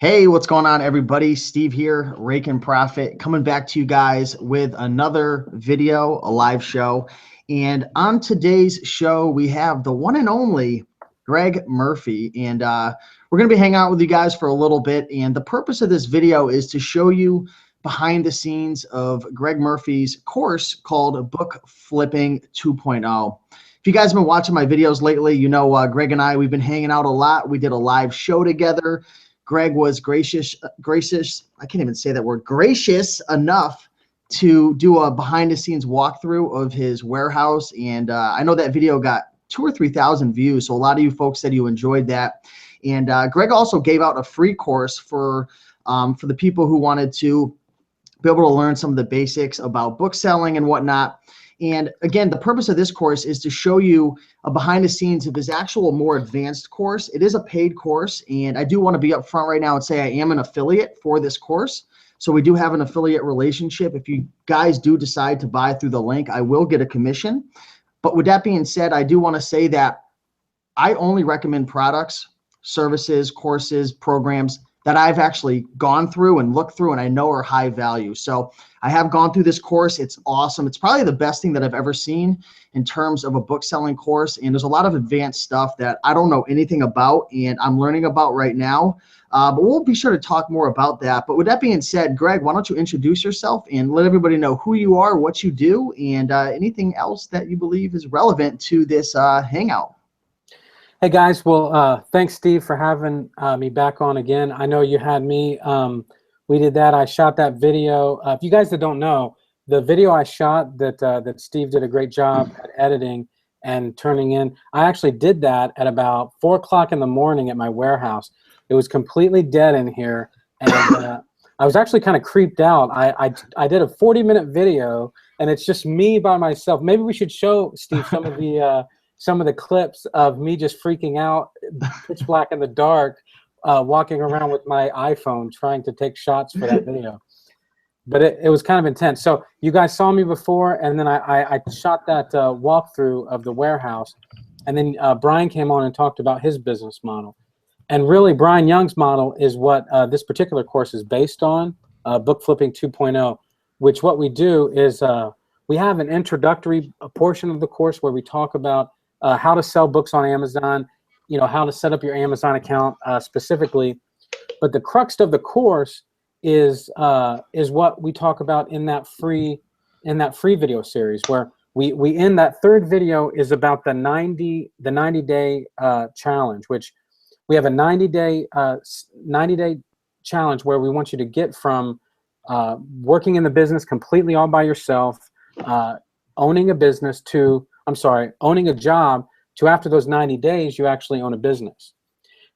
Hey, what's going on, everybody? Steve here, Raiken Profit, coming back to you guys with another video, a live show. And on today's show, we have the one and only Greg Murphy. And we're going to be hanging out with you guys for a little bit. And the purpose of this video is to show you behind the scenes of Greg Murphy's course called Book Flipping 2.0. If you guys have been watching my videos lately, you know Greg and I, we've been hanging out a lot. We did a live show together. Greg was gracious, I can't even say that word, gracious enough to do a behind the scenes walkthrough of his warehouse. And I know that video got 2,000 or 3,000 views. So a lot of you folks said you enjoyed that. And Greg also gave out a free course for the people who wanted to be able to learn some of the basics about book selling and whatnot. And again, the purpose of this course is to show you a behind the scenes of his actual more advanced course. It is a paid course, and I do want to be up front right now and say I am an affiliate for this course. So we do have an affiliate relationship. If you guys do decide to buy through the link, I will get a commission. But with that being said, I do want to say that I only recommend products, services, courses, programs that I've actually gone through and looked through and I know are high value. So I have gone through this course. It's awesome. It's probably the best thing that I've ever seen in terms of a book selling course. And there's a lot of advanced stuff that I don't know anything about and I'm learning about right now. But we'll be sure to talk more about that. But with that being said, Greg, why don't you introduce yourself and let everybody know who you are, what you do, and anything else that you believe is relevant to this hangout. Hey guys, well, thanks Steve for having me back on again. I know you had me. We did that. I shot that video. If you guys that don't know, the video I shot that Steve did a great job at editing and turning in, I actually did that at about 4 o'clock in the morning at my warehouse. It was completely dead in here, and I was actually kind of creeped out. I did a 40-minute video, and it's just me by myself. Maybe we should show Steve some of the clips of me just freaking out, pitch black in the dark, walking around with my iPhone trying to take shots for that video. But it was kind of intense. So you guys saw me before, and then I shot that walkthrough of the warehouse. And then Brian came on and talked about his business model. And really, Brian Young's model is what this particular course is based on, Book Flipping 2.0, which what we do is we have an introductory portion of the course where we talk about how to sell books on Amazon, you know, how to set up your Amazon account specifically. But the crux of the course is what we talk about in that free video series, where we end that third video is about the 90-day challenge, which we have a 90-day challenge where we want you to get from working in the business completely all by yourself, owning a business to owning a job to after those 90 days, you actually own a business.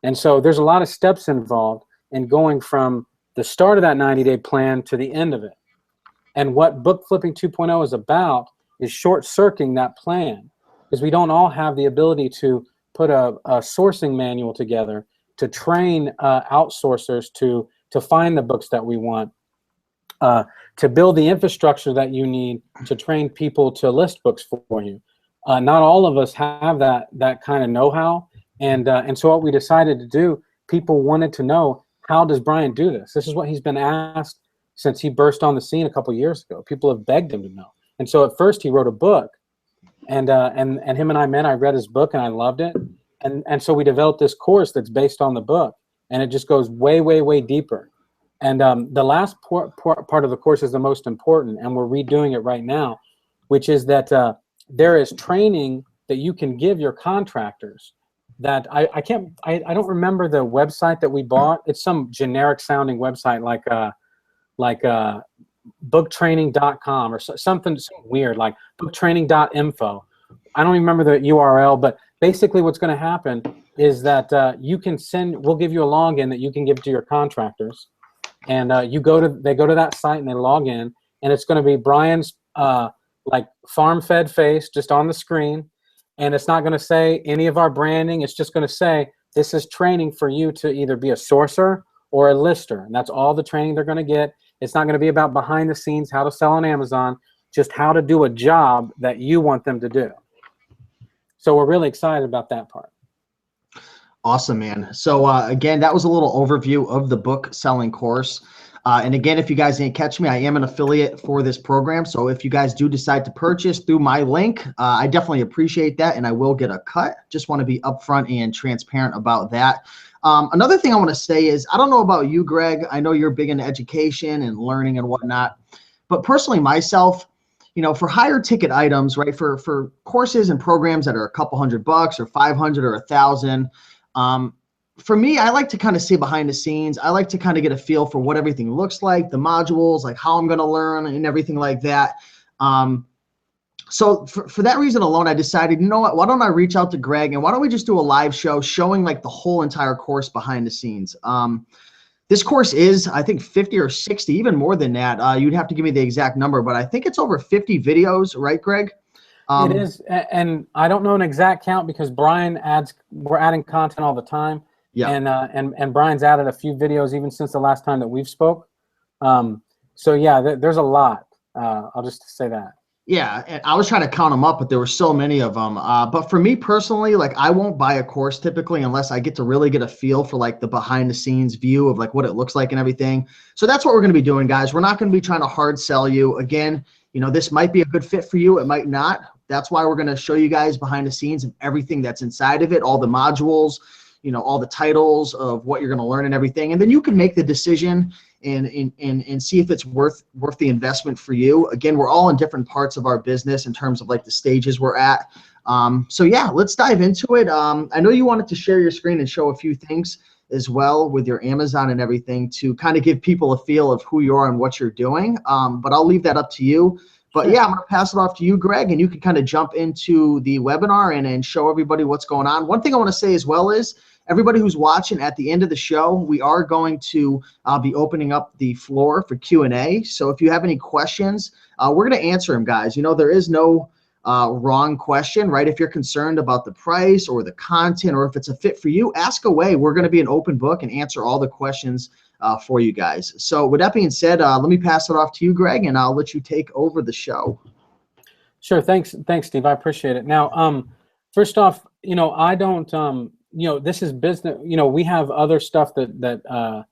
And so there's a lot of steps involved in going from the start of that 90-day plan to the end of it. And what Book Flipping 2.0 is about is short-circuiting that plan, because we don't all have the ability to put a sourcing manual together to train outsourcers to find the books that we want, to build the infrastructure that you need to train people to list books for you. Not all of us have that kind of know-how, and so what we decided to do, people wanted to know, how does Brian do this? This is what he's been asked since he burst on the scene a couple years ago. People have begged him to know, and so at first he wrote a book, and him and I met. I read his book and I loved it, and so we developed this course that's based on the book, and it just goes way deeper. And the last part of the course is the most important, and we're redoing it right now, which is that there is training that you can give your contractors that I don't remember the website that we bought. It's some generic sounding website like booktraining.com or something weird like booktraining.info. I don't even remember the URL, but basically what's going to happen is that we'll give you a login that you can give to your contractors, and they go to that site and they log in, and it's going to be Brian's like farm-fed face just on the screen, and it's not going to say any of our branding. It's just going to say, this is training for you to either be a sourcer or a lister, and that's all the training they're going to get. It's not going to be about behind the scenes, how to sell on Amazon, just how to do a job that you want them to do. So we're really excited about that part. Awesome, man. So again, that was a little overview of the book selling course. And again, if you guys didn't catch me, I am an affiliate for this program. So if you guys do decide to purchase through my link, I definitely appreciate that, and I will get a cut. Just want to be upfront and transparent about that. Another thing I want to say is, I don't know about you, Greg. I know you're big into education and learning and whatnot, but personally myself, for higher ticket items, right, for courses and programs that are a couple $100 or 500 or 1,000, for me, I like to kind of see behind the scenes. I like to kind of get a feel for what everything looks like, the modules, like how I'm going to learn and everything like that. So for that reason alone, I decided, you know what, why don't I reach out to Greg, and why don't we just do a live show showing like the whole entire course behind the scenes. This course is, I think, 50 or 60, even more than that. You'd have to give me the exact number, but I think it's over 50 videos, right, Greg? It is, and I don't know an exact count because Brian we're adding content all the time. Yeah. And Brian's added a few videos even since the last time that we've spoke. So yeah, there's a lot. I'll just say that. Yeah, and I was trying to count them up, but there were so many of them. But for me personally, like, I won't buy a course typically unless I get to really get a feel for like the behind the scenes view of like what it looks like and everything. So that's what we're going to be doing, guys. We're not going to be trying to hard sell you. Again, this might be a good fit for you. It might not. That's why we're going to show you guys behind the scenes and everything that's inside of it, all the modules, all the titles of what you're going to learn and everything. And then you can make the decision and see if it's worth the investment for you. Again, we're all in different parts of our business in terms of like the stages we're at. So yeah, let's dive into it. I know you wanted to share your screen and show a few things as well with your Amazon and everything to kind of give people a feel of who you are and what you're doing. But I'll leave that up to you. But yeah, I'm going to pass it off to you, Greg, and you can kind of jump into the webinar and show everybody what's going on. One thing I want to say as well is, everybody who's watching, at the end of the show, we are going to be opening up the floor for Q&A. So if you have any questions, we're going to answer them, guys. There is no wrong question, right? If you're concerned about the price or the content or if it's a fit for you, ask away. We're going to be an open book and answer all the questions for you guys. So with that being said, let me pass it off to you, Greg, and I'll let you take over the show. Sure. Thanks, Steve. I appreciate it. Now, first off, I don't, this is business. We have other stuff that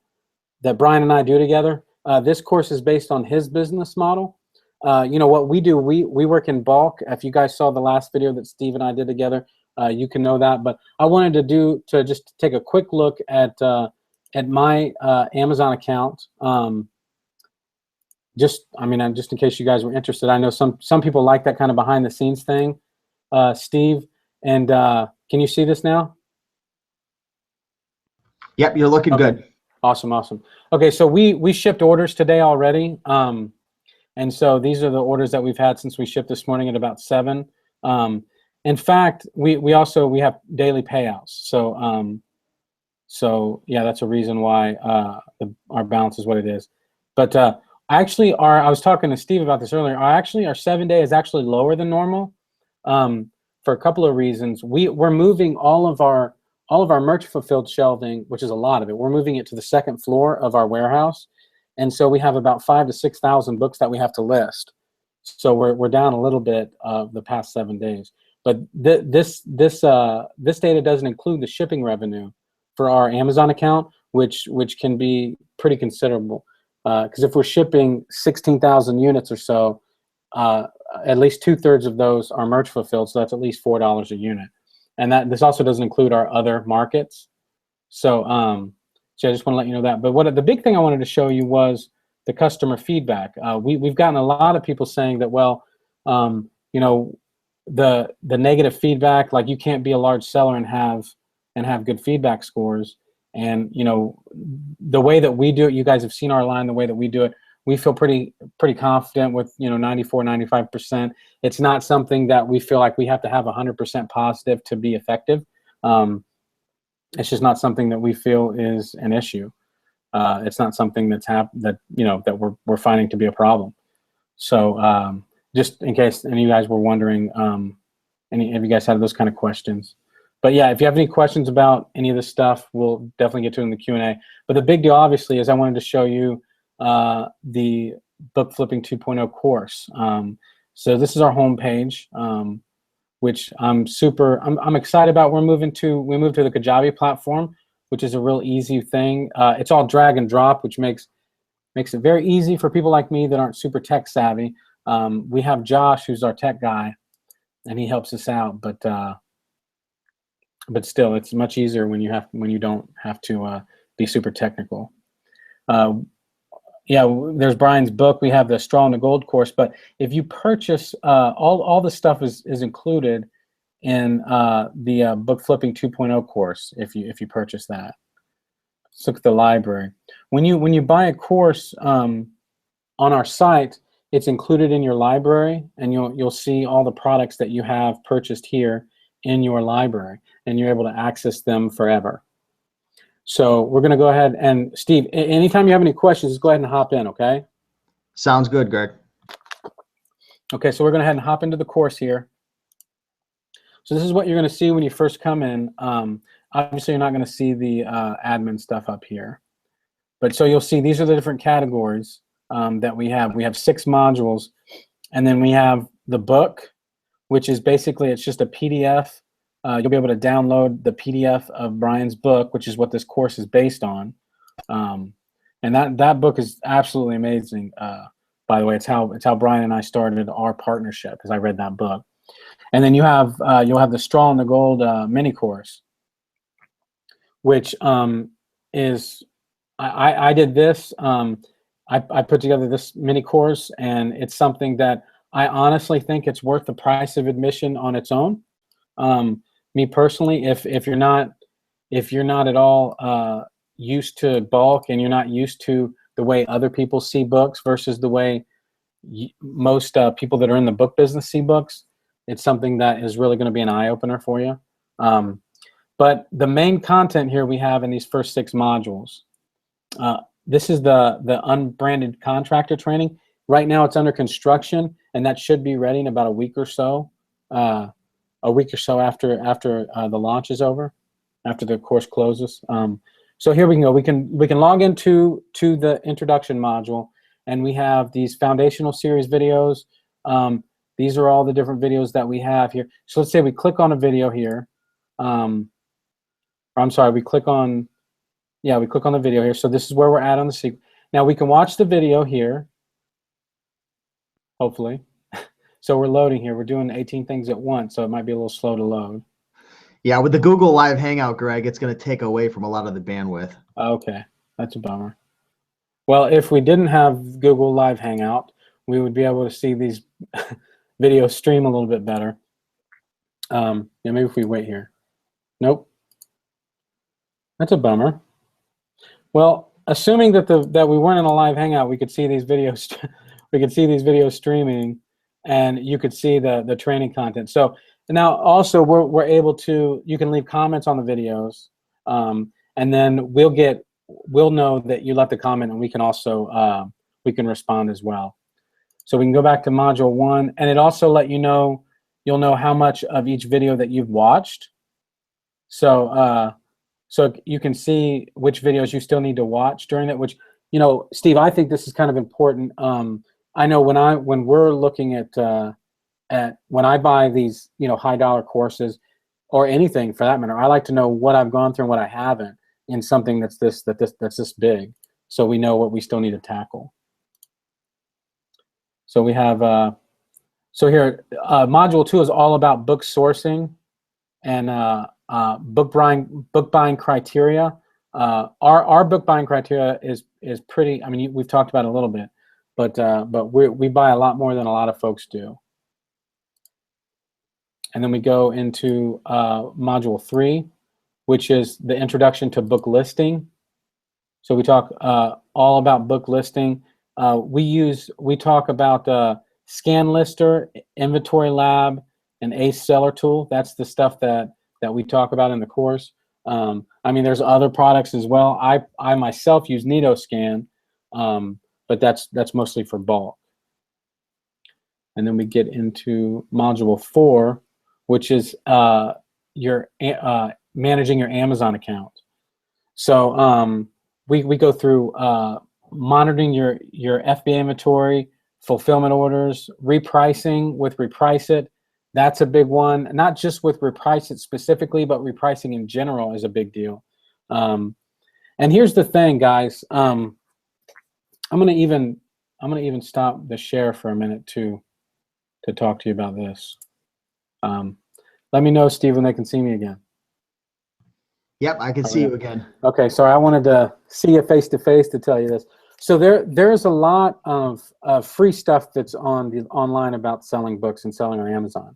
Brian and I do together. This course is based on his business model. What we do, we work in bulk. If you guys saw the last video that Steve and I did together, you can know that. But I wanted to just take a quick look at my Amazon account. Just in case you guys were interested. I know some people like that kind of behind the scenes thing, Steve. And can you see this now? Yep, you're looking good. Awesome. Okay, so we shipped orders today already. And so these are the orders that we've had since we shipped this morning at about 7. In fact, we have daily payouts. So yeah, that's a reason why our balance is what it is. But actually, I was talking to Steve about this earlier. Our 7-day is actually lower than normal for a couple of reasons. We're moving all of our merch fulfilled shelving, which is a lot of it. We're moving it to the second floor of our warehouse, and so we have about 5,000 to 6,000 books that we have to list. So we're down a little bit of the past 7 days. But this data doesn't include the shipping revenue for our Amazon account, which can be pretty considerable. Because if we're shipping 16,000 units or so, at least 2/3 of those are merch fulfilled, so that's at least $4 a unit. And this also doesn't include our other markets. So I just want to let you know that. But the big thing I wanted to show you was the customer feedback. We've gotten a lot of people saying that, well, the negative feedback, like you can't be a large seller and have good feedback scores. And the way that we do it, you guys have seen our line, the way that we do it, we feel pretty confident with 94, 95%. It's not something that we feel like we have to have 100% positive to be effective. It's just not something that we feel is an issue. It's not something that we're finding to be a problem. So just in case any of you guys were wondering, any of you guys had those kind of questions. But yeah, if you have any questions about any of this stuff, we'll definitely get to it in the Q&A. But the big deal, obviously, is I wanted to show you the Book Flipping 2.0 course. So this is our home page. which I'm excited about. We moved to the Kajabi platform, which is a real easy thing. It's all drag and drop, which makes it very easy for people like me that aren't super tech savvy. We have Josh, who's our tech guy, and he helps us out. But still, it's much easier when you don't have to be super technical. Yeah, there's Brian's book. We have the Straw and the Gold course. But if you purchase, all the stuff is included in the Book Flipping 2.0 course. If you purchase that, let's look at the library. When you buy a course on our site, it's included in your library, and you'll see all the products that you have purchased here in your library, and you're able to access them forever. So we're going to go ahead and, Steve, anytime you have any questions, just go ahead and hop in, okay? Sounds good, Greg. Okay, so we're going to go ahead and hop into the course here. So this is what you're going to see when you first come in. Obviously, you're not going to see the admin stuff up here. But so you'll see these are the different categories that we have. We have 6 modules, and then we have the book, which is basically, it's just a PDF. You'll be able to download the PDF of Brian's book, which is what this course is based on. And that book is absolutely amazing. By the way, it's how Brian and I started our partnership, because I read that book. And then you'll have the Straw and the Gold mini course, which is, I did this. I put together this mini course, and it's something that I honestly think it's worth the price of admission on its own. Me personally, if you're not at all used to bulk, and you're not used to the way other people see books versus the way most people that are in the book business see books, it's something that is really going to be an eye-opener for you. But the main content here we have in these first 6 modules. This is the unbranded contractor training. Right now it's under construction, and that should be ready in about a week or so. After the launch is over, after the course closes. So here we can go. We can log into the introduction module, and we have these foundational series videos. These are all the different videos that we have here. So let's say we click on a video here. We click on the video here. So this is where we're at on the sequence. Now we can watch the video here, hopefully. So we're loading here. We're doing 18 things at once, so it might be a little slow to load. Yeah, with the Google Live Hangout, Greg, it's going to take away from a lot of the bandwidth. Okay, that's a bummer. Well, if we didn't have Google Live Hangout, we would be able to see these videos stream a little bit better. Yeah, maybe if we wait here. Nope. That's a bummer. Well, assuming that we weren't in a live Hangout, we could see these videos. We could see these videos streaming, and you could see the training content. So now also we're able to, you can leave comments on the videos, and then we'll know that you left a comment, and we can also we can respond as well. So we can go back to module 1, and it also let you know, you'll know how much of each video that you've watched. So so you can see which videos you still need to watch during it, which, you know, Steve, I think this is kind of important. I know when we're looking at when I buy these, you know, high-dollar courses, or anything for that matter, I like to know what I've gone through and what I haven't in something that's this big, so we know what we still need to tackle. So we have so here module 2 is all about book sourcing and book buying criteria. Our book buying criteria is pretty. I mean, we've talked about it a little bit, but we buy a lot more than a lot of folks do. And then we go into module 3, which is the introduction to book listing. So we talk all about book listing. We talk about ScanLister, Inventory Lab, and Ace Seller Tool. That's the stuff that we talk about in the course. I mean, there's other products as well. I myself use NitoScan, but that's mostly for bulk. And then we get into module 4, which is your managing your Amazon account. So we go through monitoring your FBA inventory, fulfillment orders, repricing with Reprice It, That's a big one, not just with repricing specifically, but repricing in general is a big deal. And here's the thing, guys. I'm gonna even stop the share for a minute to talk to you about this. Let me know, Steve, when they can see me again. Yep, I can see you again. Okay, sorry, I wanted to see you face to face to tell you this. So there's a lot of free stuff that's online about selling books and selling on Amazon,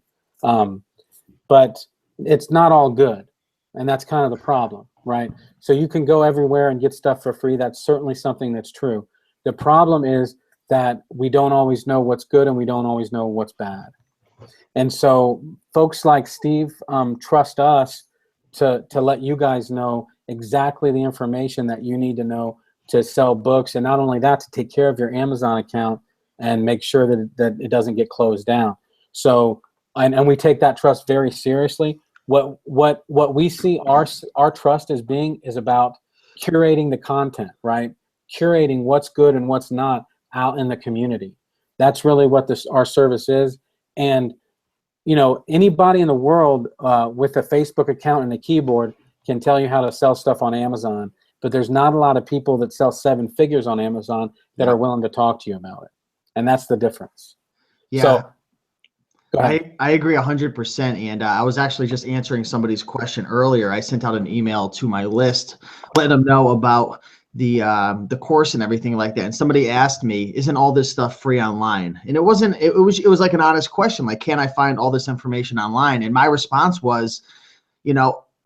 but it's not all good, and that's kind of the problem, right? So you can go everywhere and get stuff for free. That's certainly something that's true. The problem is that we don't always know what's good and we don't always know what's bad. And so folks like Steve trust us to let you guys know exactly the information that you need to know to sell books, and not only that, to take care of your Amazon account and make sure that it doesn't get closed down. So, and we take that trust very seriously. What we see our trust as being is about curating the content, right? Curating what's good and what's not out in the community. That's really what our service is. And anybody in the world with a Facebook account and a keyboard can tell you how to sell stuff on Amazon, but there's not a lot of people that sell 7 figures on Amazon that are willing to talk to you about it. And that's the difference. Yeah. So, go ahead. I agree 100%. And I was actually just answering somebody's question earlier. I sent out an email to my list, letting them know about the course and everything like that. And somebody asked me, isn't all this stuff free online? And it wasn't, it was like an honest question. Like, can I find all this information online? And my response was,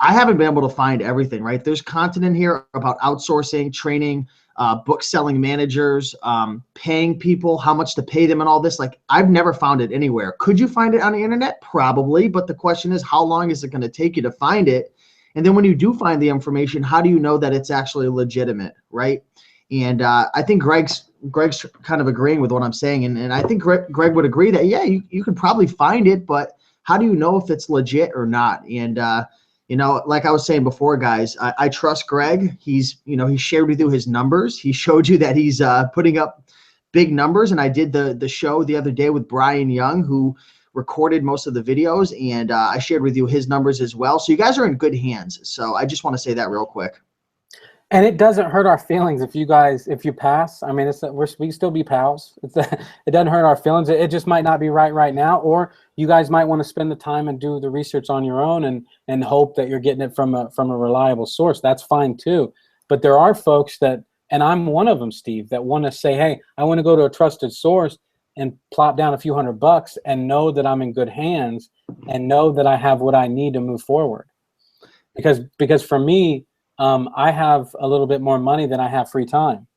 I haven't been able to find everything, right? There's content in here about outsourcing, training, book selling managers, paying people, how much to pay them and all this. Like, I've never found it anywhere. Could you find it on the internet? Probably. But the question is, how long is it going to take you to find it? And then when you do find the information, how do you know that it's actually legitimate, right? And I think Greg's kind of agreeing with what I'm saying. And I think Greg would agree that, yeah, you could probably find it, but how do you know if it's legit or not? And, like I was saying before, guys, I trust Greg. He shared with you his numbers. He showed you that he's putting up big numbers. And I did the show the other day with Brian Young, who recorded most of the videos, and I shared with you his numbers as well. So you guys are in good hands. So I just want to say that real quick. And it doesn't hurt our feelings if you pass. I mean, we can still be pals. It doesn't hurt our feelings. It just might not be right now, or you guys might want to spend the time and do the research on your own and hope that you're getting it from a reliable source. That's fine too. But there are folks that, and I'm one of them, Steve, that want to say, hey, I want to go to a trusted source and plop down a few $100 and know that I'm in good hands and know that I have what I need to move forward. Because for me, I have a little bit more money than I have free time.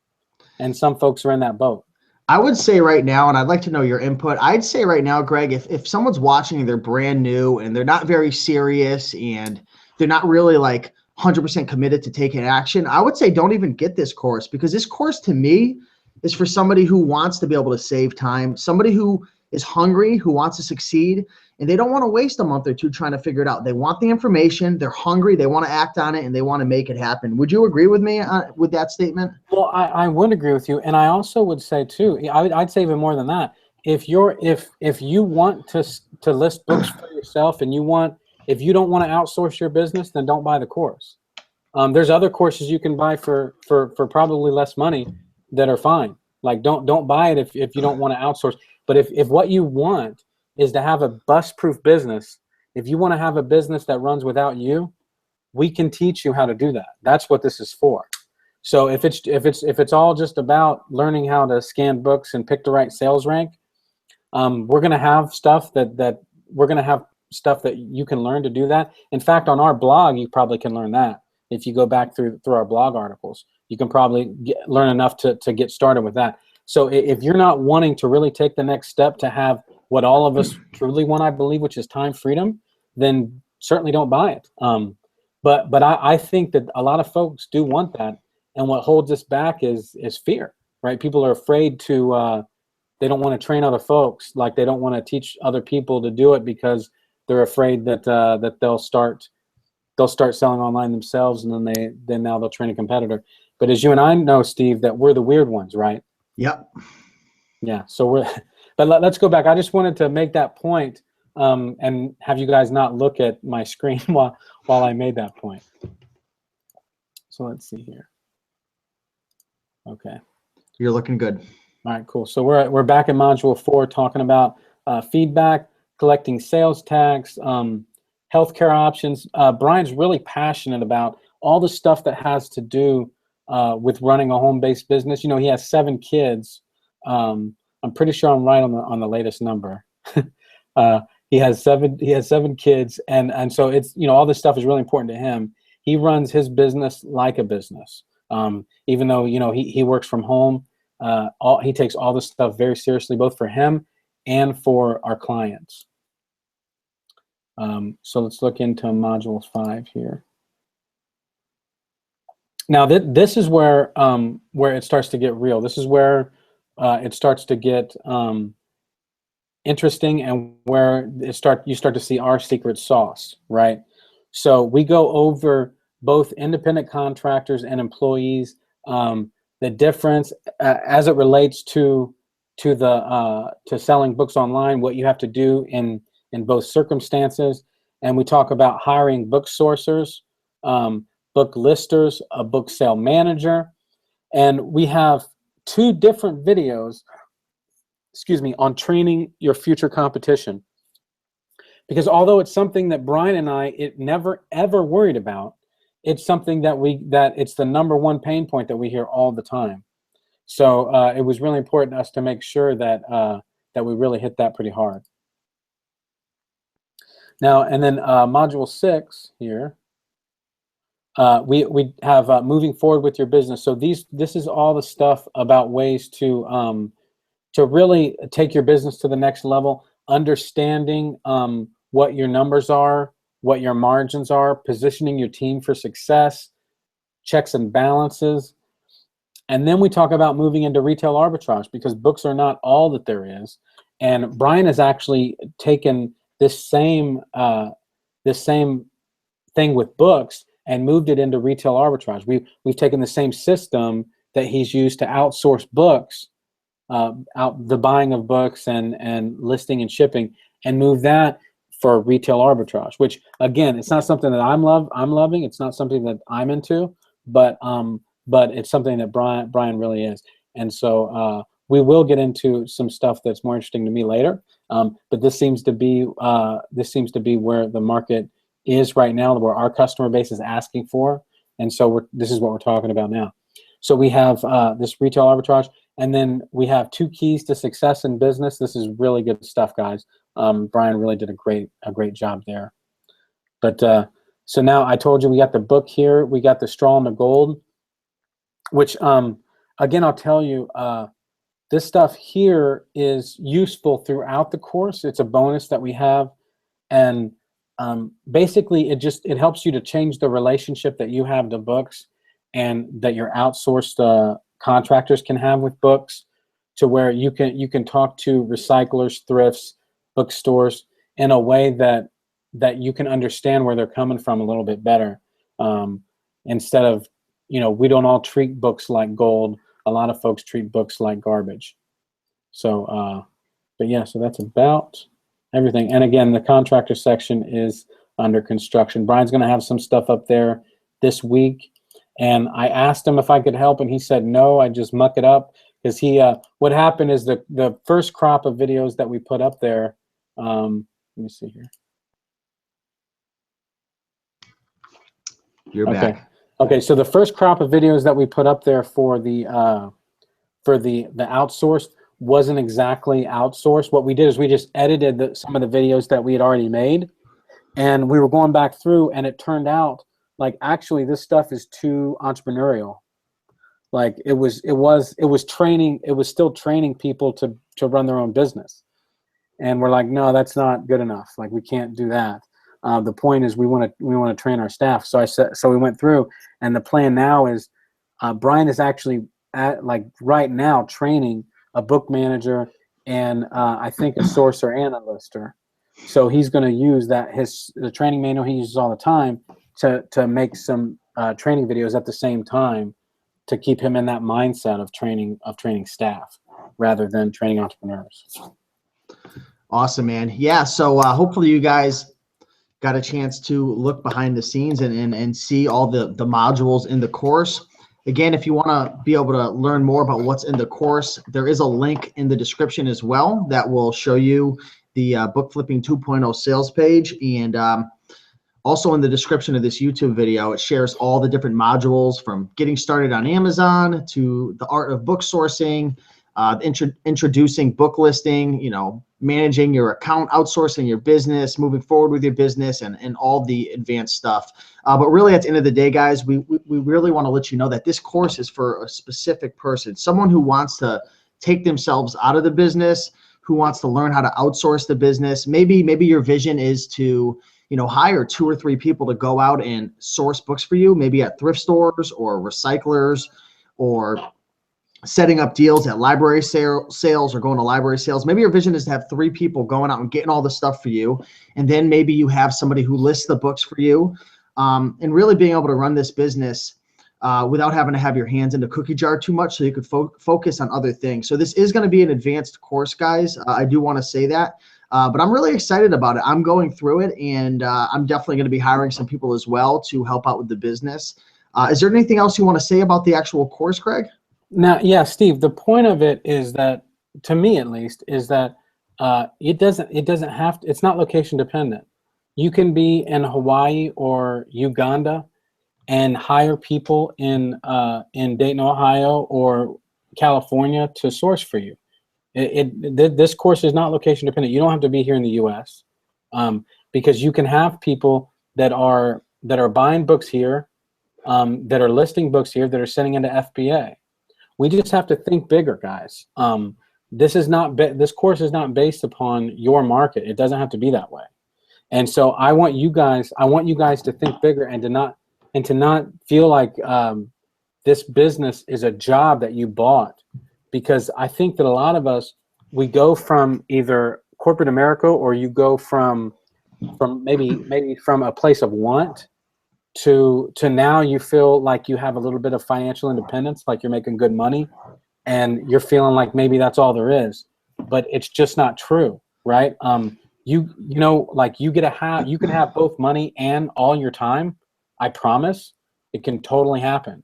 And some folks are in that boat. I would say right now, and I'd like to know your input, I'd say right now, Greg, if someone's watching and they're brand new and they're not very serious and they're not really like 100% committed to taking action, I would say don't even get this course, because this course to me is for somebody who wants to be able to save time, somebody who is hungry, who wants to succeed, and they don't want to waste a month or two trying to figure it out. They want the information, they're hungry, they want to act on it, and they want to make it happen. Would you agree with me with that statement? Well, I would agree with you, and I also would say too, I'd say even more than that. If you want to list books for yourself, and if you don't want to outsource your business, then don't buy the course. There's other courses you can buy for probably less money that are fine. Like don't buy it if you don't want to outsource. But if what you want is to have a bust-proof business, if you want to have a business that runs without you, we can teach you how to do that. That's what this is for. So if it's all just about learning how to scan books and pick the right sales rank, we're going to have stuff that you can learn to do that. In fact, on our blog, you probably can learn that. If you go back through our blog articles, you can probably learn enough to get started with that. So if you're not wanting to really take the next step to have what all of us truly want, I believe, which is time freedom, then certainly don't buy it. But I think that a lot of folks do want that. And what holds us back is fear, right? People are afraid to, they don't want to train other folks. Like they don't want to teach other people to do it because they're afraid that they'll start selling online themselves, and then now they'll train a competitor. But as you and I know, Steve, that we're the weird ones, right? Yep. Yeah. So but let's go back. I just wanted to make that point and have you guys not look at my screen while I made that point. So let's see here. Okay. You're looking good. All right, cool. So we're back in module 4 talking about feedback, collecting sales tax, healthcare options. Brian's really passionate about all the stuff that has to do with running a home-based business. You know, he has 7 kids. I'm pretty sure I'm right on the latest number. He has seven kids, and so it's, you know, all this stuff is really important to him. He runs his business like a business. Even though, you know, he works from home, he takes all this stuff very seriously, both for him and for our clients. So let's look into module 5 here. Now this is where it starts to get real. This is where it starts to get interesting, and where you start to see our secret sauce, right? So we go over both independent contractors and employees, the difference as it relates to selling books online, what you have to do in both circumstances, and we talk about hiring book sourcers, book listers, a book sale manager, and we have 2 different videos, excuse me, on training your future competition. Because although it's something that Brian and I never ever worried about, it's something that it's the #1 pain point that we hear all the time. So it was really important to us to make sure that that we really hit that pretty hard. Now, and then module 6 here, we have moving forward with your business. So this is all the stuff about ways to really take your business to the next level, understanding what your numbers are, what your margins are, positioning your team for success, checks and balances. And then we talk about moving into retail arbitrage, because books are not all that there is. And Brian has actually taken this same thing with books and moved it into retail arbitrage. We've taken the same system that he's used to outsource books, the buying of books and listing and shipping, and move that for retail arbitrage, which again, it's not something that I'm loving. It's not something that I'm into, but it's something that Brian really is. And so we will get into some stuff that's more interesting to me later. But this seems to be where the market is right now, where our customer base is asking for. And so this is what we're talking about now. So we have this retail arbitrage, and then we have 2 keys to success in business. This is really good stuff, guys. Brian really did a great job there. But so now I told you we got the book here. We got the straw and the gold, which again, I'll tell you, this stuff here is useful throughout the course. It's a bonus that we have, and basically it helps you to change the relationship that you have to books and that your outsourced contractors can have with books, to where you can talk to recyclers, thrifts, bookstores in a way that you can understand where they're coming from a little bit better, instead of, you know, we don't all treat books like gold. A lot of folks treat books like garbage. So but yeah, so that's about everything. And again, the contractor section is under construction. Brian's going to have some stuff up there this week, and I asked him if I could help, and he said no, I just muck it up. Because what happened is the first crop of videos that we put up there, let me see here. You're back. Okay, so the first crop of videos that we put up there for the outsourced wasn't exactly outsourced. What we did is we just edited some of the videos that we had already made, and we were going back through, and it turned out like actually this stuff is too entrepreneurial. Like it was still training people to run their own business, and we're like, no, that's not good enough. Like we can't do that. The point is we want to train our staff. So we went through, and the plan now is Brian is actually right now training a book manager and I think a sourcer and a lister. So he's going to use the training manual he uses all the time to make some training videos at the same time, to keep him in that mindset of training staff rather than training entrepreneurs. Awesome, man. Yeah. So hopefully you guys got a chance to look behind the scenes and see all the modules in the course. Again, if you want to be able to learn more about what's in the course, there is a link in the description as well that will show you the Book Flipping 2.0 sales page. And also in the description of this YouTube video, it shares all the different modules from getting started on Amazon to the art of book sourcing, introducing book listing, managing your account, outsourcing your business, moving forward with your business, and all the advanced stuff. But really, at the end of the day, guys, we really want to let you know that this course is for a specific person, someone who wants to take themselves out of the business, who wants to learn how to outsource the business. Maybe your vision is to hire 2 or 3 people to go out and source books for you, maybe at thrift stores or recyclers, or setting up deals at library sales or going to library sales. Maybe your vision is to have 3 people going out and getting all the stuff for you. And then maybe you have somebody who lists the books for you, and really being able to run this business without having to have your hands in the cookie jar too much, so you could focus on other things. So this is going to be an advanced course, guys. I do want to say that. But I'm really excited about it. I'm going through it, and I'm definitely going to be hiring some people as well to help out with the business. Is there anything else you want to say about the actual course, Greg? Now, yeah, Steve, the point of it is that, to me at least, is that it doesn't have to, it's not location dependent. You can be in Hawaii or Uganda and hire people in Dayton, Ohio or California to source for you. This course is not location dependent. You don't have to be here in the U.S. Because you can have people that are buying books here, that are listing books here, that are sending into FBA. We just have to think bigger, guys. This course is not based upon your market. It doesn't have to be that way. And so I want you guys to think bigger and to not feel like this business is a job that you bought. Because I think that a lot of us, we go from either corporate America, or you go from maybe from a place of want to now you feel like you have a little bit of financial independence, like you're making good money, and you're feeling like maybe that's all there is. But it's just not true, right? You can have both money and all your time. I promise it can totally happen.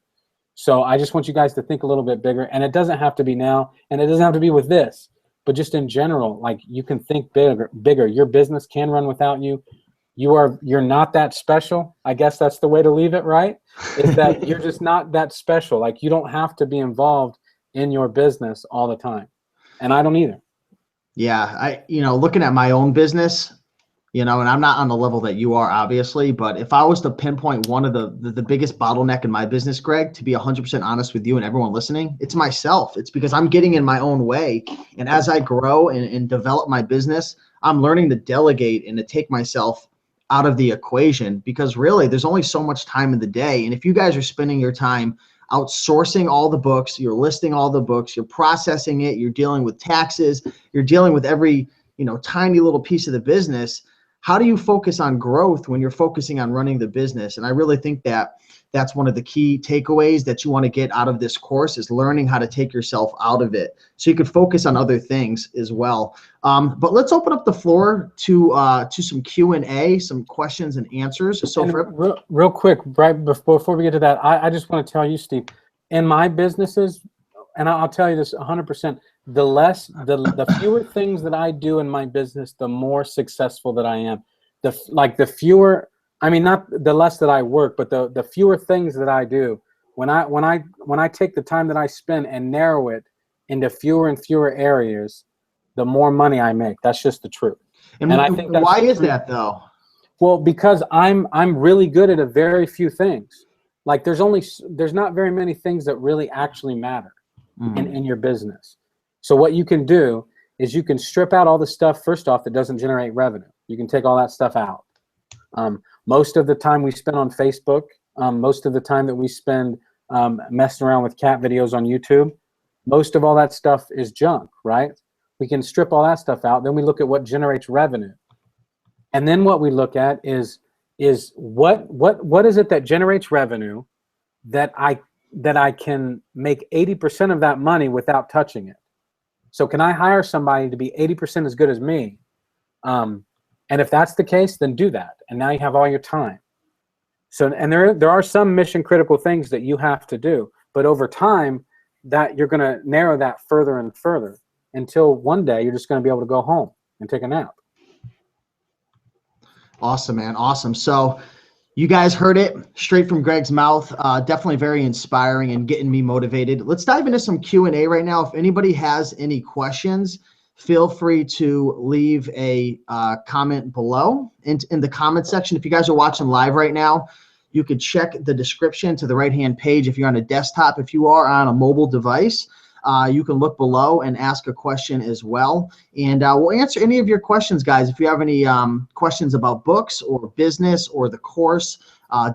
So I just want you guys to think a little bit bigger, and it doesn't have to be now, and it doesn't have to be with this, but just in general, like, you can think bigger. Your business can run without you. You're not that special. I guess that's the way to leave it, right? Is that you're just not that special. Like, you don't have to be involved in your business all the time. And I don't either. Yeah, looking at my own business, and I'm not on the level that you are, obviously, but if I was to pinpoint one of the biggest bottleneck in my business, Greg, to be 100% honest with you and everyone listening, it's myself. It's because I'm getting in my own way. And as I grow and develop my business, I'm learning to delegate and to take myself out of the equation, because really there's only so much time in the day. And if you guys are spending your time outsourcing all the books, you're listing all the books, you're processing it, you're dealing with taxes, you're dealing with every tiny little piece of the business, how do you focus on growth when you're focusing on running the business? And I really think that that's one of the key takeaways that you want to get out of this course, is learning how to take yourself out of it so you could focus on other things as well. But let's open up the floor to some Q&A, some questions and answers. So real quick, right before we get to that, I just want to tell you, Steve, in my businesses, and I'll tell you this 100%, the fewer things that I do in my business, the more successful that I am. The fewer, I mean, not the less that I work, but the fewer things that I do. When I take the time that I spend and narrow it into fewer and fewer areas, the more money I make. That's just the truth. And I think why is that though? Well, because I'm really good at a very few things. Like, there's not very many things that really actually matter in your business. So what you can do is you can strip out all the stuff, first off, that doesn't generate revenue. You can take all that stuff out. Most of the time we spend on Facebook, most of the time that we spend messing around with cat videos on YouTube, most of all that stuff is junk, right? We can strip all that stuff out. Then we look at what generates revenue. And then what we look at is what is it that generates revenue that I can make 80% of that money without touching it. So can I hire somebody to be 80% as good as me And if that's the case, then do that. And now you have all your time. So, and there are some mission critical things that you have to do, but over time, that you're going to narrow that further and further until one day you're just going to be able to go home and take a nap. Awesome, man. Awesome. So you guys heard it straight from Greg's mouth. Definitely very inspiring and getting me motivated. Let's dive into some Q&A right now. If anybody has any questions, feel free to leave a comment below in the comment section. If you guys are watching live right now, you could check the description to the right-hand page if you're on a desktop. If you are on a mobile device, you can look below and ask a question as well. And we'll answer any of your questions, guys. If you have any questions about books or business or the course,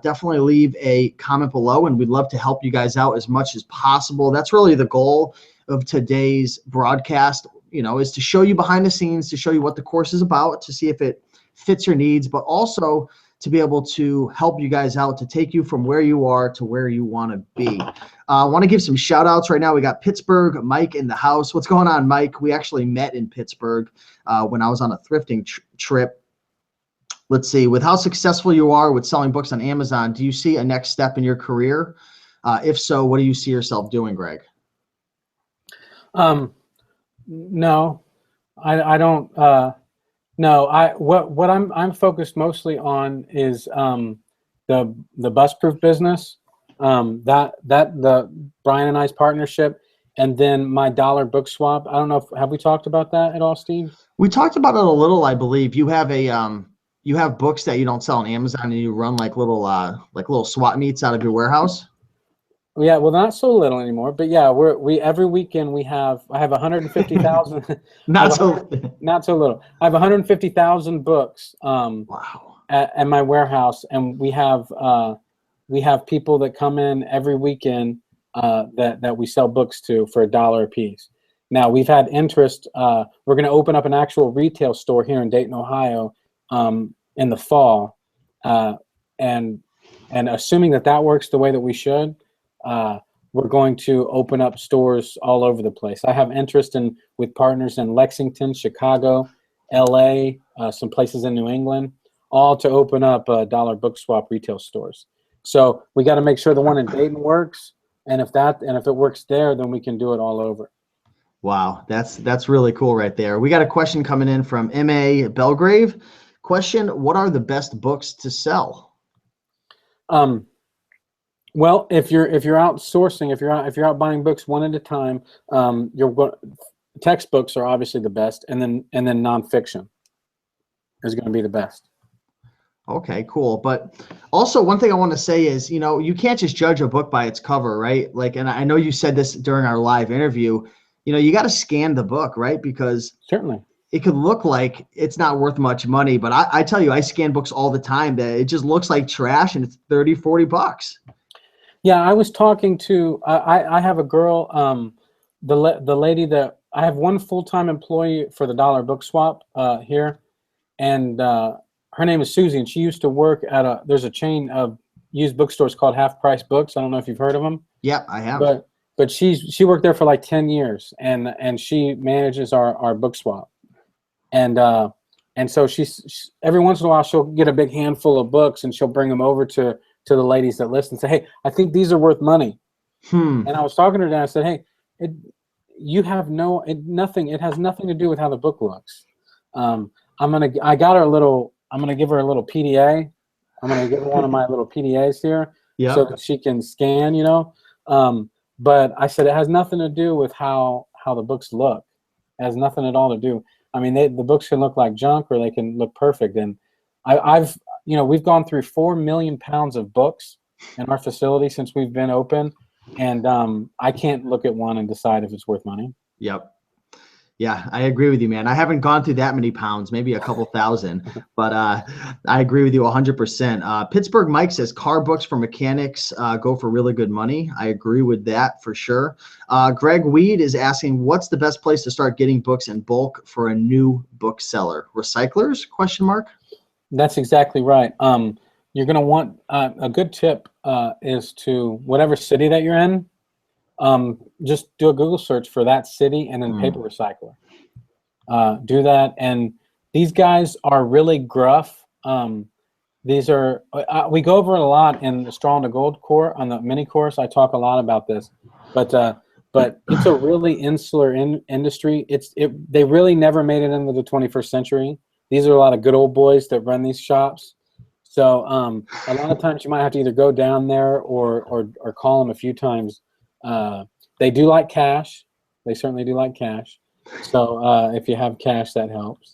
definitely leave a comment below, and we'd love to help you guys out as much as possible. That's really the goal of today's broadcast, is to show you behind the scenes, to show you what the course is about, to see if it fits your needs, but also to be able to help you guys out, to take you from where you are to where you want to be. I want to give some shout outs right now. We got Pittsburgh Mike in the house. What's going on, Mike? We actually met in Pittsburgh when I was on a thrifting trip. Let's see, with how successful you are with selling books on Amazon, do you see a next step in your career? If so, what do you see yourself doing, Greg? No, I don't. No, what I'm focused mostly on is the bus-proof business, the Brian and I's partnership, and then my dollar book swap. I don't know have we talked about that at all, Steve? We talked about it a little, I believe. You have you have books that you don't sell on Amazon, and you run like little swap meets out of your warehouse. Yeah, well, not so little anymore, but yeah, we every weekend I have 150,000. Not so little. I have 150,000 books. Wow. At my warehouse, and we have people that come in every weekend that we sell books to for $1 a piece. Now we've had interest. We're going to open up an actual retail store here in Dayton, Ohio, in the fall, and assuming that works the way that we should. We're going to open up stores all over the place. I have interest with partners in Lexington, Chicago, LA, some places in New England, all to open up dollar book swap retail stores. So we got to make sure the one in Dayton works, and if it works there, then we can do it all over. Wow, that's really cool right there. We got a question coming in from M.A. Belgrave. Question: what are the best books to sell? Well, if you're out sourcing, if you're out buying books one at a time, textbooks are obviously the best, and then nonfiction is going to be the best. Okay, cool. But also one thing I want to say is, you can't just judge a book by its cover, right? And I know you said this during our live interview. You got to scan the book, right? Because certainly it could look like it's not worth much money, but I tell you, I scan books all the time that it just looks like trash, and it's $30-$40. Yeah, I was talking to I have a girl, the lady that I have one full-time employee for the dollar book swap here, and her name is Susie, and she used to work at there's a chain of used bookstores called Half Price Books. I don't know if you've heard of them. Yeah, I have. But she worked there for like 10 years, and she manages our book swap, and so she's every once in a while she'll get a big handful of books and she'll bring them over to the ladies that list and say, hey, I think these are worth money. And I was talking to her and I said, hey, it has nothing to do with how the book looks. I'm gonna give her a little PDA. I'm gonna give her one of my little PDAs here, so that she can scan, but I said it has nothing to do with how the books look. It has nothing at all to do. I mean, the books can look like junk or they can look perfect. And we've gone through 4 million pounds of books in our facility since we've been open, and I can't look at one and decide if it's worth money. Yep. Yeah, I agree with you, man. I haven't gone through that many pounds, maybe a couple thousand, but I agree with you 100%. Pittsburgh Mike says car books for mechanics go for really good money. I agree with that for sure. Greg Weed is asking, what's the best place to start getting books in bulk for a new bookseller? Recyclers? ? That's exactly right. You're going to want a good tip is to whatever city that you're in, just do a Google search for that city and then paper recycler. Do that, and These guys are really gruff. These are, we go over it a lot in the Straw to Gold course, on the mini course. I talk a lot about this, but it's a really insular industry. They really never made it into the 21st century. These are a lot of good old boys that run these shops. So a lot of times you might have to either go down there or call them a few times. They do like cash. They certainly do like cash. So if you have cash, that helps.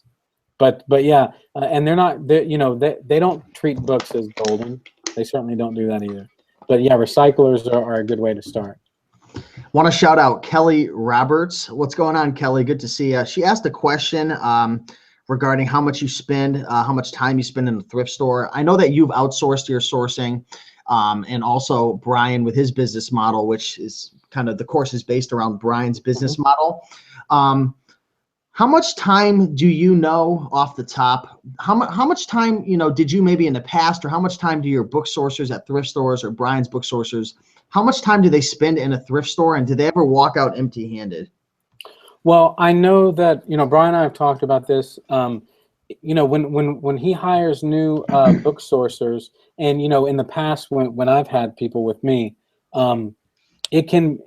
But yeah, and they don't treat books as golden. They certainly don't do that either. But yeah, recyclers are a good way to start. Want to shout out Kelly Roberts. What's going on, Kelly? Good to see you. She asked a question regarding how much you spend, how much time you spend in the thrift store. I know that you've outsourced your sourcing, and also Brian with his business model, which is kind of, the course is based around Brian's business model. How much time do you know off the top? How much time, did you maybe in the past, or how much time do your book sourcers at thrift stores or Brian's book sourcers, how much time do they spend in a thrift store, and do they ever walk out empty-handed? Well, I know that, Brian and I have talked about this. When he hires new book sourcers, and, in the past when I've had people with me, it can,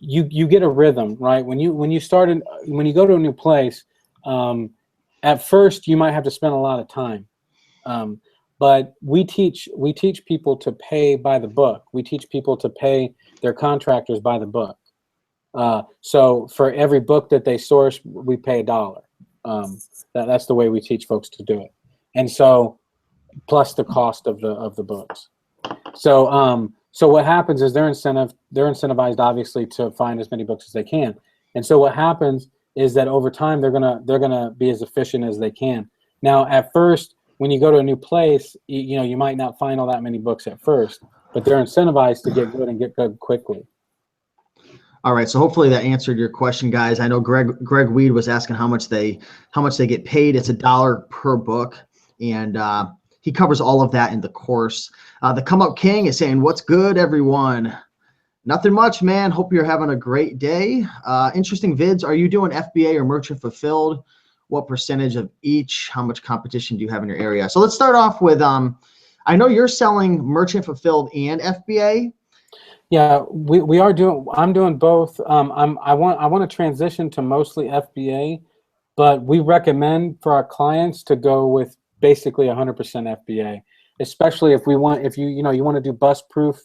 you get a rhythm, right? When you go to a new place, at first you might have to spend a lot of time, but we teach people to pay by the book. We teach people to pay their contractors by the book. So for every book that they source, we pay $1. That's the way we teach folks to do it, and so plus the cost of the books. So what happens is they're incentivized obviously to find as many books as they can. And so what happens is that over time they're gonna be as efficient as they can. Now at first, when you go to a new place, you might not find all that many books at first, but they're incentivized to get good and get good quickly. All right, so hopefully that answered your question, guys. I know Greg Weed was asking how much they get paid. It's $1 per book, and he covers all of that in the course. The Come Up King is saying, "What's good, everyone?" Nothing much, man. Hope you're having a great day. Interesting vids. Are you doing FBA or merchant fulfilled? What percentage of each? How much competition do you have in your area? So let's start off with, I know you're selling merchant fulfilled and FBA. Yeah, we are doing. I'm doing both. I want to transition to mostly FBA, but we recommend for our clients to go with basically 100% FBA, especially if you want to do bust proof,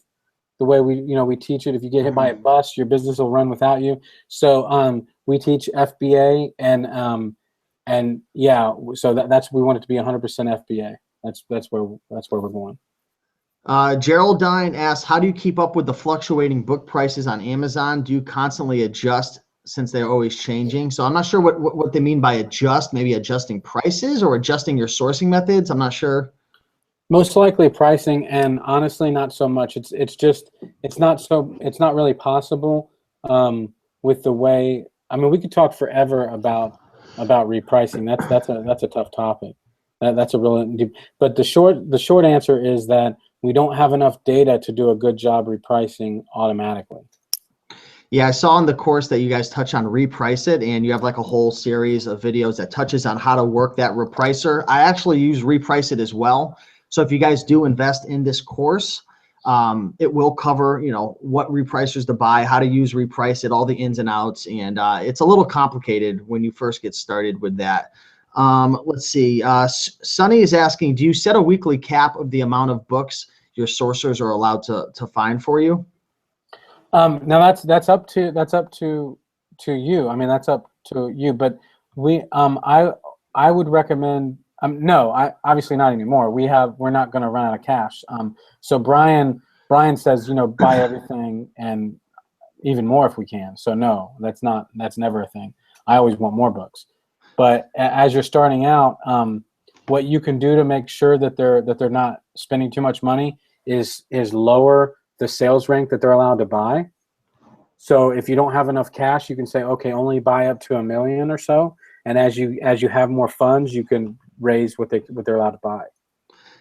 the way we teach it. If you get hit by a bus, your business will run without you. So we teach FBA, and yeah, so that's, we want it to be 100% FBA. That's where we're going. Geraldine asks, how do you keep up with the fluctuating book prices on Amazon? Do you constantly adjust since they're always changing? So I'm not sure what they mean by adjust, maybe adjusting prices or adjusting your sourcing methods. I'm not sure. Most likely pricing, and honestly not so much. It's not really possible with the way, I mean, we could talk forever about repricing. That's a tough topic. That's a real deep, but the short answer is that we don't have enough data to do a good job repricing automatically. Yeah, I saw in the course that you guys touch on Reprice It, and you have like a whole series of videos that touches on how to work that repricer. I actually use Reprice It as well. So if you guys do invest in this course, it will cover, what repricers to buy, how to use Reprice It, all the ins and outs, and it's a little complicated when you first get started with that. Let's see. Sunny is asking, do you set a weekly cap of the amount of books your sourcers are allowed to find for you? Now that's up to you. I mean, that's up to you. But I would recommend. No, obviously not anymore. We're not going to run out of cash. So Brian says, buy everything and even more if we can. So no, that's never a thing. I always want more books. But as you're starting out, what you can do to make sure that they're not spending too much money is lower the sales rank that they're allowed to buy. So if you don't have enough cash, you can say, okay, only buy up to $1 million or so. And as you have more funds, you can raise what they're allowed to buy.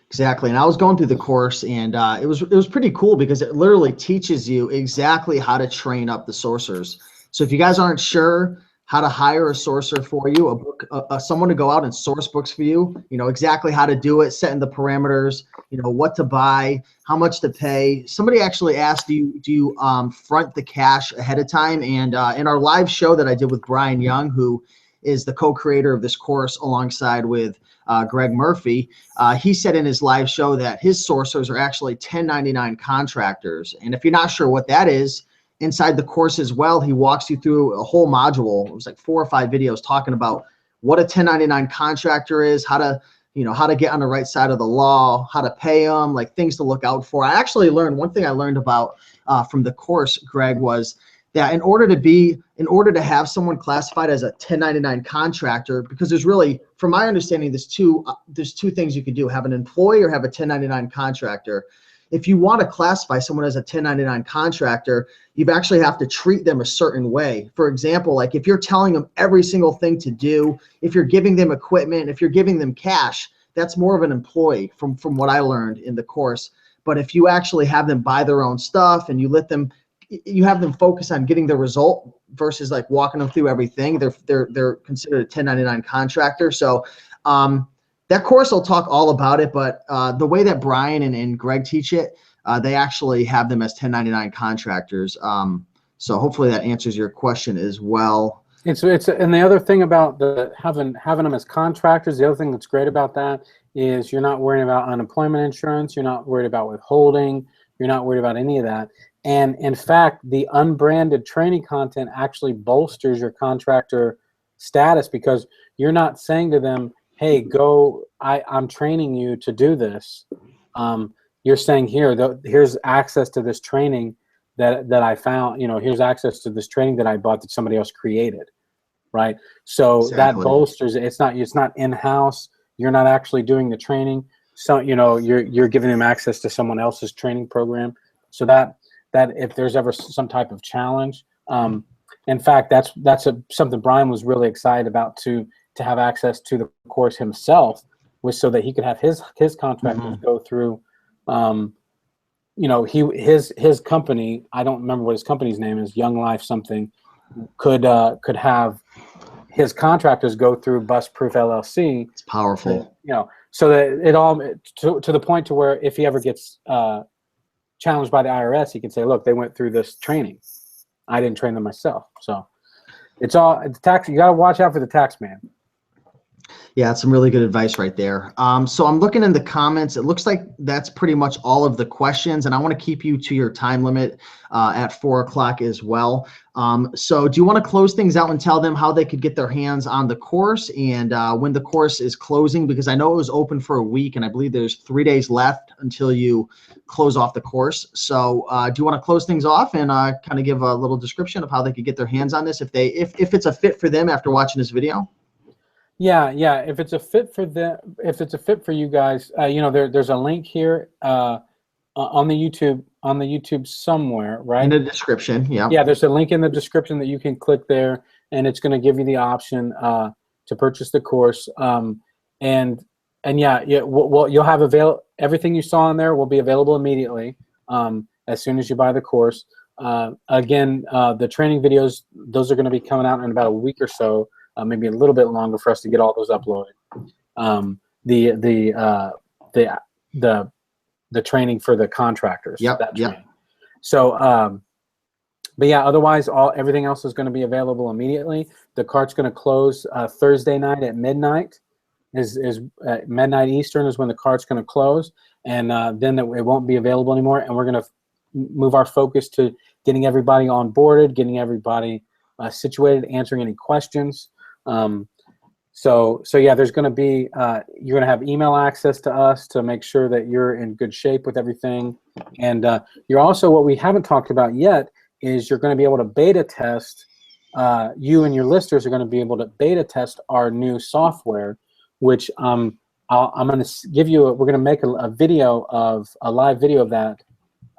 Exactly. And I was going through the course, and it was pretty cool because it literally teaches you exactly how to train up the sourcers. So if you guys aren't sure how to hire a sourcer for you, a book, someone to go out and source books for you, you know, exactly how to do it, setting the parameters, you know, what to buy, how much to pay. Somebody actually asked, do you front the cash ahead of time? And in our live show that I did with Brian Young, who is the co-creator of this course alongside with Greg Murphy, he said in his live show that his sourcers are actually 1099 contractors. And if you're not sure what that is, inside the course as well, he walks you through a whole module. It was like 4 or 5 videos talking about what a 1099 contractor is, how to, you know, how to get on the right side of the law, how to pay them, like things to look out for. I actually learned one thing I learned about from the course, Greg, was that in order to have someone classified as a 1099 contractor, because there's really, from my understanding, there's two things you could do: have an employee or have a 1099 contractor. If you want to classify someone as a 1099 contractor, you actually have to treat them a certain way. For example, like if you're telling them every single thing to do, if you're giving them equipment, if you're giving them cash, that's more of an employee from what I learned in the course. But if you actually have them buy their own stuff and you have them focus on getting the result versus like walking them through everything, they're considered a 1099 contractor. So that course will talk all about it, but the way that Brian and Greg teach it, they actually have them as 1099 contractors. So hopefully that answers your question as well. And the other thing about having them as contractors, the other thing that's great about that is you're not worrying about unemployment insurance, you're not worried about withholding, you're not worried about any of that. And in fact, the unbranded training content actually bolsters your contractor status, because you're not saying to them, hey, I'm training you to do this. You're saying here's access to this training that I found, you know, here's access to this training that I bought that somebody else created, right? So exactly. That bolsters it. It's not in-house. You're not actually doing the training. So, you know, you're giving them access to someone else's training program. So that if there's ever some type of challenge, in fact, that's something Brian was really excited about to have access to the course himself, was so that he could have his contractors go through, you know, his company, I don't remember what his company's name is, Young Life something, could have his contractors go through Bust Proof LLC. It's powerful. You know, so that it all to the point to where if he ever gets challenged by the IRS, he can say, look, they went through this training. I didn't train them myself. So it's tax. You got to watch out for the tax man. Yeah, that's some really good advice right there. So I'm looking in the comments. It looks like that's pretty much all of the questions, and I want to keep you to your time limit at 4 o'clock as well. So do you want to close things out and tell them how they could get their hands on the course and when the course is closing? Because I know it was open for a week, and I believe there's 3 days left until you close off the course. So do you want to close things off and kind of give a little description of how they could get their hands on this if it's a fit for them after watching this video? Yeah. If it's a fit for them, if it's a fit for you guys, you know, there's a link here on the YouTube somewhere, right? In the description, yeah. Yeah, there's a link in the description that you can click there, and it's going to give you the option to purchase the course. And yeah, well, you'll have everything you saw in there will be available immediately as soon as you buy the course. Again, the training videos, those are going to be coming out in about a week or so. Maybe a little bit longer for us to get all those uploaded. The training for the contractors. Yep. So, but yeah, otherwise, everything else is going to be available immediately. The cart's going to close Thursday night at midnight. Is midnight Eastern is when the cart's going to close, and then it won't be available anymore. And we're going to move our focus to getting everybody onboarded, getting everybody situated, answering any questions. So yeah, there's going to be, you're going to have email access to us to make sure that you're in good shape with everything. And you're also, what we haven't talked about yet is you're going to be able to beta test, you and your listers are going to be able to beta test our new software, which I'm going to give you, we're going to make a live video of that.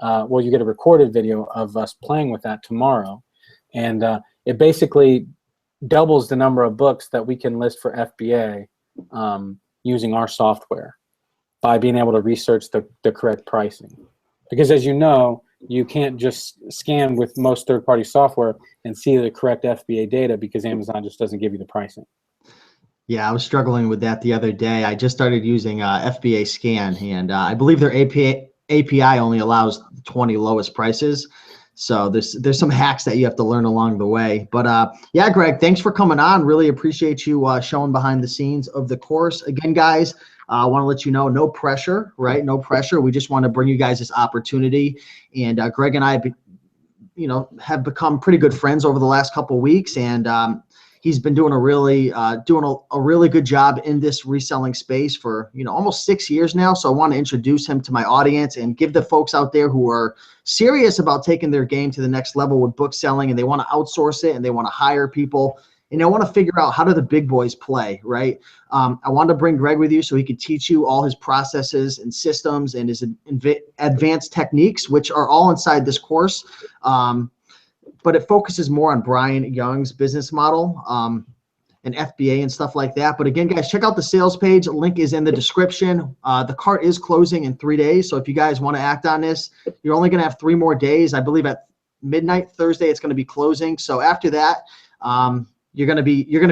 Well, you get a recorded video of us playing with that tomorrow. And it basically doubles the number of books that we can list for FBA using our software by being able to research the correct pricing. Because as you know, you can't just scan with most third-party software and see the correct FBA data because Amazon just doesn't give you the pricing. Yeah, I was struggling with that the other day. I just started using FBA Scan, and I believe their API only allows 20 lowest prices. So there's some hacks that you have to learn along the way. But yeah, Greg, thanks for coming on. Really appreciate you showing behind the scenes of the course. Again, guys, I want to let you know, no pressure, right? No pressure. We just want to bring you guys this opportunity. And Greg and I, have become pretty good friends over the last couple of weeks, and he's been doing a really good job in this reselling space for almost 6 years now. So I want to introduce him to my audience and give the folks out there who are serious about taking their game to the next level with book selling, and they want to outsource it and they want to hire people, and they want to figure out how do the big boys play, right? I wanted to bring Greg with you so he could teach you all his processes and systems and his advanced techniques, which are all inside this course. But it focuses more on Brian Young's business model and FBA and stuff like that. But again, guys, check out the sales page. Link is in the description. The cart is closing in 3 days. So if you guys want to act on this, you're only going to have 3 more days. I believe at midnight Thursday, it's going to be closing. So after that, you're going to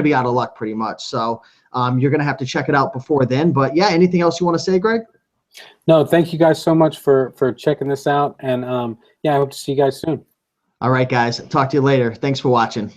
be out of luck pretty much. So you're going to have to check it out before then. But yeah, anything else you want to say, Greg? No, thank you guys so much for checking this out. And yeah, I hope to see you guys soon. All right, guys. Talk to you later. Thanks for watching.